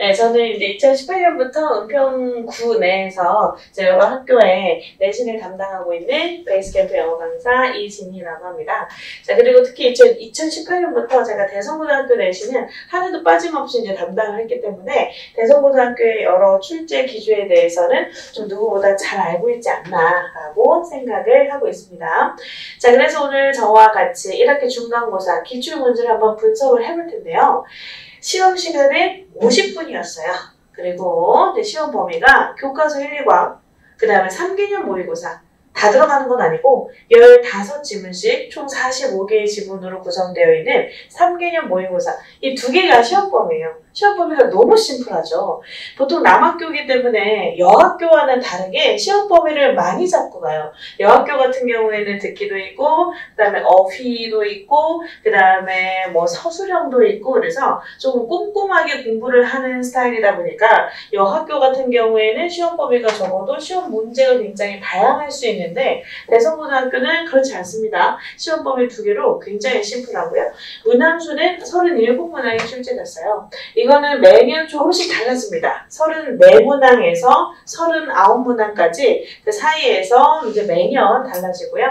네, 저는 이제 2018년부터 은평구 내에서 여러 학교에 내신을 담당하고 있는 베이스캠프 영어 강사 이진희라고 합니다. 자, 그리고 특히 2018년부터 제가 대성고등학교 내신은 하나도 빠짐없이 이제 담당을 했기 때문에 대성고등학교의 여러 출제 기조에 대해서는 좀 누구보다 잘 알고 있지 않나라고 생각을 하고 있습니다. 자, 그래서 오늘 저와 같이 1학기 중간고사 기출문제를 한번 분석을 해볼 텐데요. 시험 시간은 50분이었어요. 그리고 시험 범위가 교과서 1, 2과, 그 다음에 3개년 모의고사 다 들어가는 건 아니고 15지문씩 총 45개의 지문으로 구성되어 있는 3개년 모의고사, 이 두 개가 시험 범위예요. 시험 범위가 너무 심플하죠. 보통 남학교이기 때문에 여학교와는 다르게 시험 범위를 많이 잡고 가요. 여학교 같은 경우에는 듣기도 있고, 그 다음에 어휘도 있고, 그 다음에 뭐 서술형도 있고, 그래서 조금 꼼꼼하게 공부를 하는 스타일이다 보니까 여학교 같은 경우에는 시험 범위가 적어도 시험 문제가 굉장히 다양할 수 있는데 대성고등학교는 그렇지 않습니다. 시험 범위 두 개로 굉장히 심플하고요. 문항수는 37문항이 출제됐어요. 이거는 매년 조금씩 달라집니다. 34문항에서 39문항까지 그 사이에서 이제 매년 달라지고요.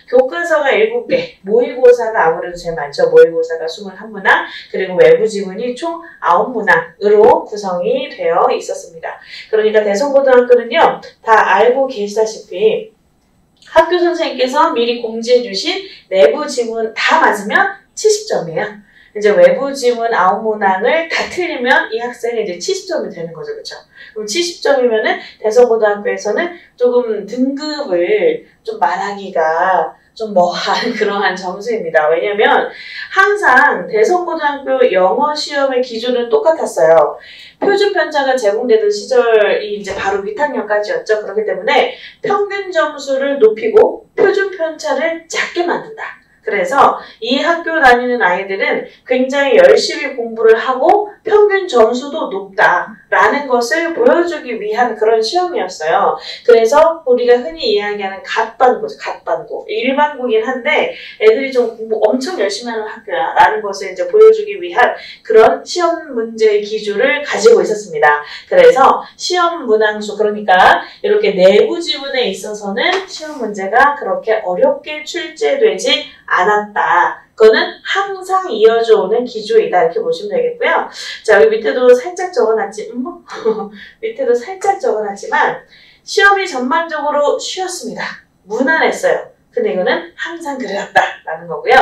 교과서가 7개, 모의고사가 아무래도 제일 많죠. 모의고사가 21문항, 그리고 외부 지문이 총 9문항으로 구성이 되어 있었습니다. 그러니까 대성고등학교는요, 다 알고 계시다시피 학교 선생님께서 미리 공지해 주신 내부 지문 다 맞으면 70점이에요. 이제 외부 지문 9문항을 다 틀리면 이 학생이 이제 70점이 되는 거죠. 그렇죠? 그럼 70점이면은 대성고등학교에서는 조금 등급을 좀 말하기가 좀 뭐한 그러한 점수입니다. 왜냐면 항상 대성고등학교 영어 시험의 기준은 똑같았어요. 표준 편차가 제공되던 시절이 이제 바로 위탁년까지였죠. 그렇기 때문에 평균 점수를 높이고 표준 편차를 작게 만든다. 그래서 이 학교 다니는 아이들은 굉장히 열심히 공부를 하고 평균 점수도 높다라는 것을 보여주기 위한 그런 시험이었어요. 그래서 우리가 흔히 이야기하는 갓반고죠. 갓반고. 일반고긴 한데 애들이 좀 공부 엄청 열심히 하는 학교야 라는 것을 이제 보여주기 위한 그런 시험 문제의 기준을 가지고 있었습니다. 그래서 시험 문항수, 그러니까 이렇게 내부 지문에 있어서는 시험 문제가 그렇게 어렵게 출제되지 않았다. 그거는 항상 이어져 오는 기조이다. 이렇게 보시면 되겠고요. 자, 여기 밑에도 살짝 밑에도 살짝 적어놨지만 시험이 전반적으로 쉬웠습니다. 무난했어요. 근데 이거는 항상 그랬다라는 거고요.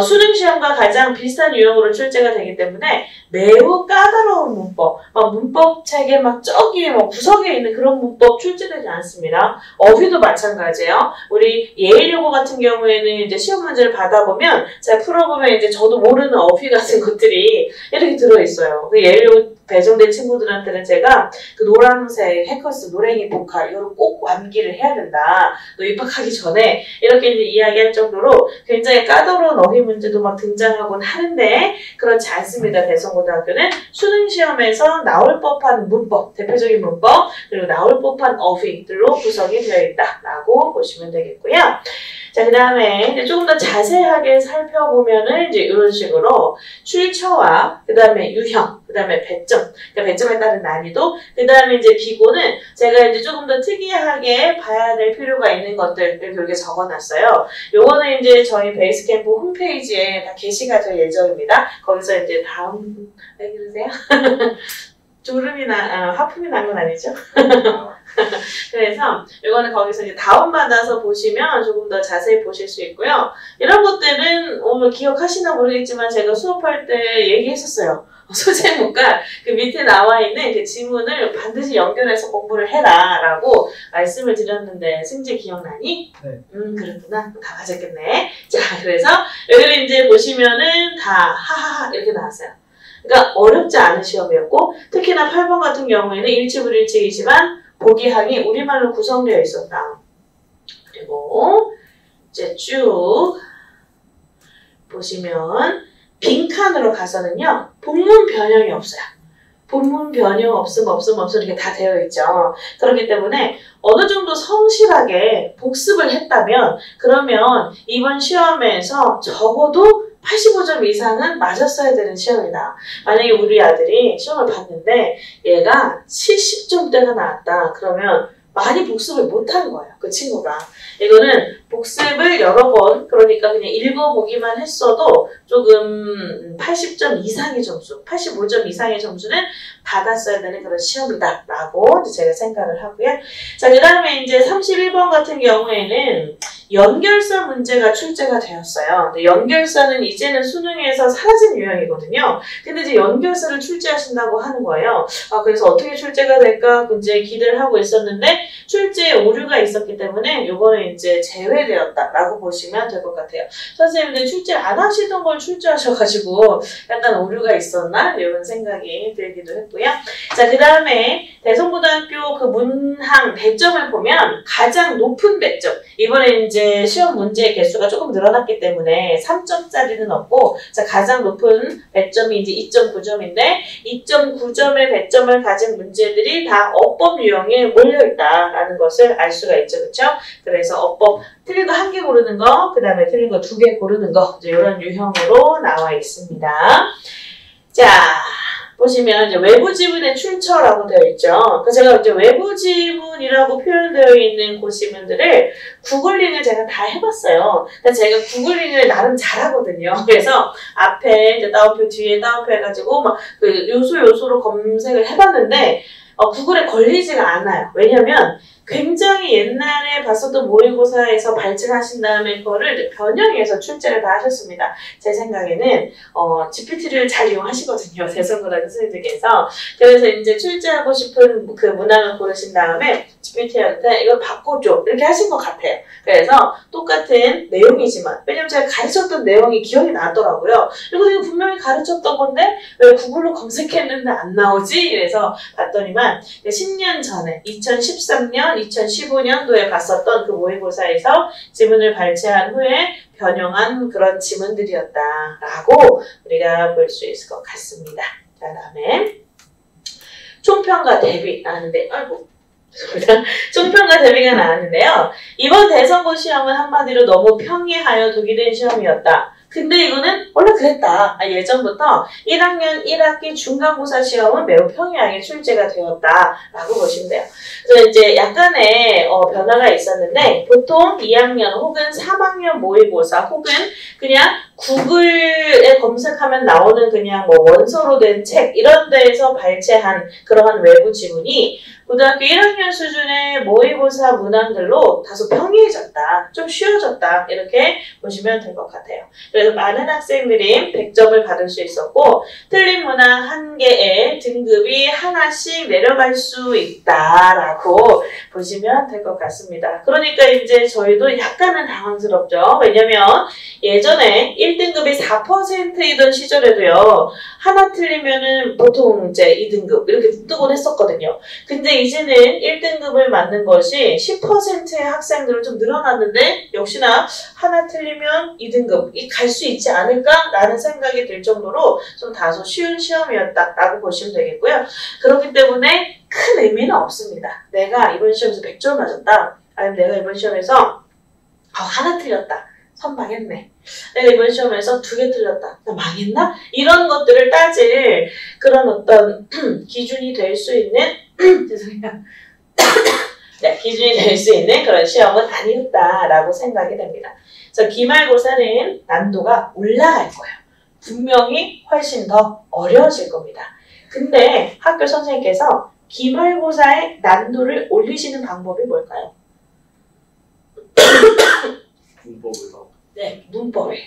수능 시험과 가장 비슷한 유형으로 출제가 되기 때문에 매우 까다로운 문법, 문법 책에 저기 구석에 있는 그런 문법 출제되지 않습니다. 어휘도 마찬가지예요. 우리 예일여고 같은 경우에는 이제 시험 문제를 받아보면 제가 풀어보면 이제 저도 모르는 어휘 같은 것들이 이렇게 들어있어요. 그 예일여고 배정된 친구들한테는 제가 그 노란색 해커스 노랭이 보컬 이거를 꼭 암기를 해야 된다. 너 입학하기 전에 이렇게 이제 이야기할 정도로 굉장히 까다로운 어휘 문제도 막 등장하곤 하는데 그렇지 않습니다. 대성고등학교는 수능 시험에서 나올 법한 문법, 대표적인 문법, 그리고 나올 법한 어휘들로 구성이 되어 있다라고 보시면 되겠고요. 자, 그 다음에 조금 더 자세하게 살펴보면은 이제 이런 식으로 출처와 그 다음에 유형, 그 다음에 배점, 그러니까 배점에 따른 난이도, 그 다음에 이제 기고는 제가 이제 조금 더 특이하게 봐야 될 필요가 있는 것들을 이렇게 적어놨어요. 요거는 이제 저희 베이스캠프 홈페이지에 다 게시가 될 예정입니다. 거기서 이제 다음, 왜 그러세요? 졸음이 하품이 난 건 아니죠? 그래서 이거는 거기서 이제 다운받아서 보시면 조금 더 자세히 보실 수 있고요. 이런 것들은 오늘 기억하시나 모르겠지만 제가 수업할 때 얘기했었어요. 소제목과 그 밑에 나와 있는 그 지문을 반드시 연결해서 공부를 해라 라고 말씀을 드렸는데 승재 기억나니? 네. 그렇구나. 다 맞았겠네. 자, 그래서 여기를 이제 보시면은 다 하하하 이렇게 나왔어요. 그러니까 어렵지 않은 시험이었고 특히나 8번 같은 경우에는 일치불일치이지만 보기항이 우리말로 구성되어 있었다. 그리고 이제 쭉 보시면 빈칸으로 가서는요. 본문 변형이 없어요. 본문 변형 없음 이렇게 다 되어 있죠. 그렇기 때문에 어느 정도 성실하게 복습을 했다면 그러면 이번 시험에서 적어도 85점 이상은 맞았어야 되는 시험이다. 만약에 우리 아들이 시험을 봤는데 얘가 70점대가 나왔다. 그러면 많이 복습을 못한 거예요. 그 친구가. 이거는 복습을 여러 번, 그러니까 그냥 읽어보기만 했어도 조금 80점 이상의 점수, 85점 이상의 점수는 받았어야 되는 그런 시험이다. 라고 제가 생각을 하고요. 자, 그 다음에 이제 31번 같은 경우에는 연결사 문제가 출제가 되었어요. 근데 연결사는 이제는 수능에서 사라진 유형이거든요. 근데 이제 연결사를 출제하신다고 하는 거예요. 그래서 어떻게 출제가 될까 이제 기대를 하고 있었는데 출제에 오류가 있었기 때문에 이거는 이제 제외되었다라고 보시면 될 것 같아요. 선생님들 출제 안 하시던 걸 출제하셔가지고 약간 오류가 있었나? 이런 생각이 들기도 했고요. 자, 그 다음에 대성고등학교 그 문항 100점을 보면 가장 높은 100점. 이번에 이제 시험 문제의 개수가 조금 늘어났기 때문에 3점짜리는 없고, 자, 가장 높은 100점이 이제 2.9점인데 2.9점의 100점을 가진 문제들이 다 어법 유형에 몰려있다라는 것을 알 수가 있죠. 그렇죠? 그래서 어법 틀린 거 1개 고르는 거, 그 다음에 틀린 거 2개 고르는 거, 이제 이런 유형으로 나와 있습니다. 자, 보시면 이제 외부 지문의 출처라고 되어 있죠. 그래서 제가 이제 외부 지문이라고 표현되어 있는 그 지문들을 구글링을 제가 다 해봤어요. 그래서 제가 구글링을 나름 잘하거든요. 그래서 앞에 이제 따옴표, 뒤에 따옴표 해가지고 막 그 요소로 검색을 해봤는데 구글에 걸리지가 않아요. 왜냐면 굉장히 옛날에 봤었던 모의고사에서 발췌하신 다음에 그거를 변형해서 출제를 다 하셨습니다. 제 생각에는 GPT를 잘 이용하시거든요. 대성고등학교 선생님들께서. 그래서 이제 출제하고 싶은 그 문항을 고르신 다음에 GPT한테 이걸 바꿔줘 이렇게 하신 것 같아요. 그래서 똑같은 내용이지만 왜냐면 제가 가르쳤던 내용이 기억이 나더라고요. 이거 분명히 가르쳤던 건데 왜 구글로 검색했는데 안 나오지? 그래서 봤더니만 10년 전에 2013년 2015년도에 봤었던 그 모의고사에서 지문을 발췌한 후에 변형한 그런 지문들이었다라고 우리가 볼 수 있을 것 같습니다. 자, 다음에 총평과 대비 나왔는데, 총평과 대비가 나왔는데요. 이번 대선고 시험은 한마디로 너무 평이하여 독이 된 시험이었다. 근데 이거는 원래 그랬다. 예전부터 1학년 1학기 중간고사 시험은 매우 평이하게 출제가 되었다라고 보시면 돼요. 그래서 이제 약간의 변화가 있었는데 보통 2학년 혹은 3학년 모의고사 혹은 그냥 구글에 검색하면 나오는 그냥 뭐 원서로 된 책 이런 데에서 발췌한 그러한 외부 지문이 고등학교 1학년 수준의 모의고사 문항들로 다소 평이해졌다. 좀 쉬워졌다. 이렇게 보시면 될 것 같아요. 그래서 많은 학생들이 100점을 받을 수 있었고 틀린 문항 1개의 등급이 하나씩 내려갈 수 있다라고 보시면 될 것 같습니다. 그러니까 이제 저희도 약간은 당황스럽죠. 왜냐면 예전에 1등급이 4%이던 시절에도요. 하나 틀리면은 보통 이제 2등급 이렇게 뜨곤 했었거든요. 근데 이제는 1등급을 맞는 것이 10%의 학생들은 좀 늘어났는데 역시나 하나 틀리면 2등급이 갈 수 있지 않을까라는 생각이 들 정도로 좀 다소 쉬운 시험이었다라고 보시면 되겠고요. 그렇기 때문에 큰 의미는 없습니다. 내가 이번 시험에서 100점 맞았다. 아니면 내가 이번 시험에서 하나 틀렸다. 선망했네. 내가 이번 시험에서 2개 틀렸다. 나 망했나? 이런 것들을 따질 그런 어떤 기준이 될 수 있는 죄송해요. 네, 기준이 될 수 있는 그런 시험은 아니었다라고 생각이 됩니다. 그래서 기말고사는 난도가 올라갈 거예요. 분명히 훨씬 더 어려워질 겁니다. 근데 학교 선생님께서 기말고사의 난도를 올리시는 방법이 뭘까요? 문법에서. 네, 문법이에요.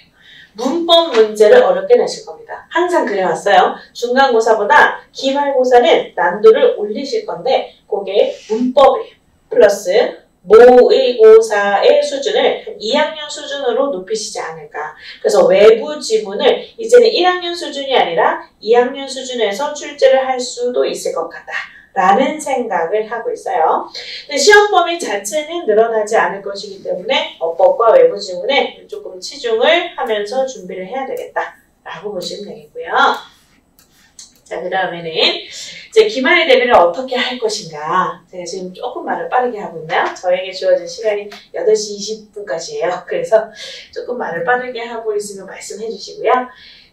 문법 문제를 어렵게 내실 겁니다. 항상 그래왔어요. 중간고사보다 기말고사는 난도를 올리실 건데 그게 문법이에요. 플러스 모의고사의 수준을 2학년 수준으로 높이시지 않을까. 그래서 외부 지문을 이제는 1학년 수준이 아니라 2학년 수준에서 출제를 할 수도 있을 것 같다. 라는 생각을 하고 있어요. 근데 시험 범위 자체는 늘어나지 않을 것이기 때문에 어법과 외부 지문에 조금 치중을 하면서 준비를 해야 되겠다 라고 보시면 되겠고요. 자, 그 다음에는 이제 기말 대비를 어떻게 할 것인가. 제가 지금 조금 말을 빠르게 하고 있나요? 저에게 주어진 시간이 8시 20분까지예요. 그래서 조금 말을 빠르게 하고 있으면 말씀해 주시고요.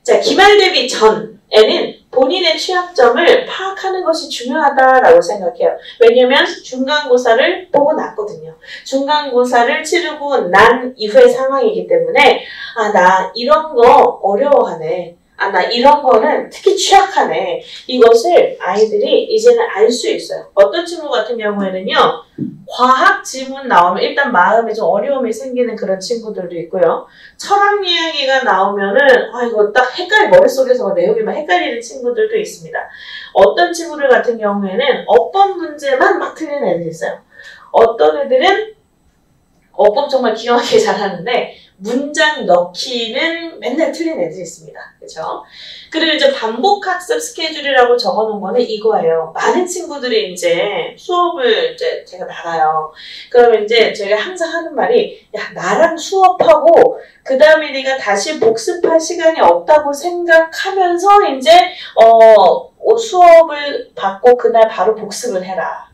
자, 기말 대비 전에는 본인의 취약점을 파악하는 것이 중요하다라고 생각해요. 왜냐면 중간고사를 보고 났거든요. 중간고사를 치르고 난 이후의 상황이기 때문에 나 이런 거 어려워하네. 나 이런 거는 특히 취약하네. 이것을 아이들이 이제는 알 수 있어요. 어떤 친구 같은 경우에는요. 과학 지문 나오면 일단 마음에 좀 어려움이 생기는 그런 친구들도 있고요. 철학 이야기가 나오면은 이거 딱 머릿속에서 내용이 막 헷갈리는 친구들도 있습니다. 어떤 친구들 같은 경우에는 어법 문제만 막 틀리는 애들이 있어요. 어떤 애들은 어법 정말 기억하게 잘하는데 문장 넣기는 맨날 틀린 애들이 있습니다. 그렇죠? 그리고 이제 반복학습 스케줄이라고 적어놓은 거는 이거예요. 많은 친구들이 이제 수업을 이제 제가 나가요. 그러면 이제 제가 항상 하는 말이 나랑 수업하고 그 다음에 네가 다시 복습할 시간이 없다고 생각하면서 이제 수업을 받고 그날 바로 복습을 해라.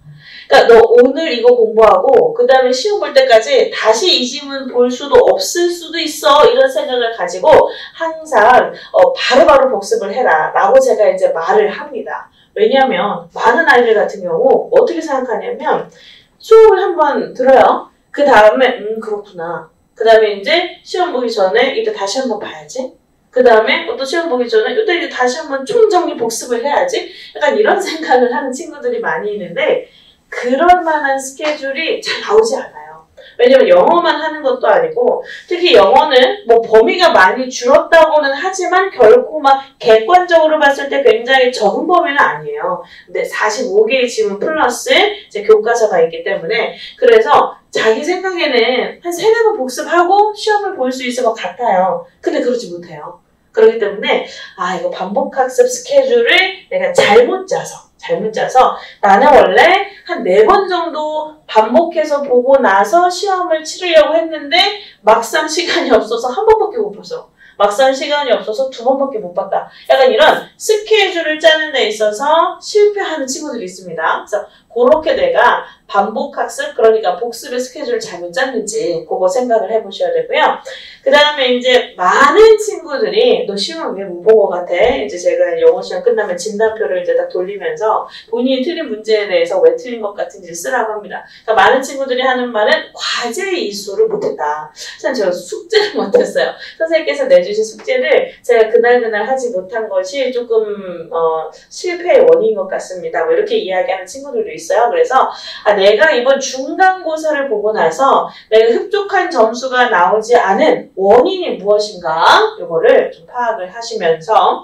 그러니까 너 오늘 이거 공부하고 그 다음에 시험 볼 때까지 다시 이 지문 볼 수도 없을 수도 있어 이런 생각을 가지고 항상 바로바로 복습을 해라 라고 제가 이제 말을 합니다. 왜냐하면 많은 아이들 같은 경우 어떻게 생각하냐면 수업을 한번 들어요. 그 다음에 그렇구나. 그 다음에 이제 시험 보기 전에 이따 다시 한번 봐야지. 그 다음에 또 시험 보기 전에 이따 다시 한번 총정리 복습을 해야지. 약간 이런 생각을 하는 친구들이 많이 있는데 그럴 만한 스케줄이 잘 나오지 않아요. 왜냐면 영어만 하는 것도 아니고 특히 영어는 뭐 범위가 많이 줄었다고는 하지만 결코 막 객관적으로 봤을 때 굉장히 적은 범위는 아니에요. 근데 45개의 지문 플러스 이제 교과서가 있기 때문에 그래서 자기 생각에는 한 3-4번 복습하고 시험을 볼 수 있을 것 같아요. 근데 그렇지 못해요. 그렇기 때문에 이거 반복학습 스케줄을 내가 잘못 짜서 나는 원래 한 4번 정도 반복해서 보고 나서 시험을 치르려고 했는데 막상 시간이 없어서 한 번밖에 못 봤어. 막상 시간이 없어서 2번밖에 못 봤다. 약간 이런 스케줄을 짜는 데 있어서 실패하는 친구들이 있습니다. 그래서 그렇게 내가 반복학습, 그러니까 복습의 스케줄을 잘못 짰는지 그거 생각을 해보셔야 되고요. 그 다음에 이제 많은 친구들이 너 시험 왜 못 본 것 같아? 이제 제가 영어 시험 끝나면 진단표를 이제 딱 돌리면서 본인이 틀린 문제에 대해서 왜 틀린 것 같은지 쓰라고 합니다. 그러니까 많은 친구들이 하는 말은 과제 이수를 못했다. 사실 제가 숙제를 못했어요. 선생님께서 내주신 숙제를 제가 그날 하지 못한 것이 조금 실패의 원인인 것 같습니다. 뭐 이렇게 이야기하는 친구들도 있어요. 그래서 내가 이번 중간고사를 보고 나서 내가 흡족한 점수가 나오지 않은 원인이 무엇인가 이거를 좀 파악을 하시면서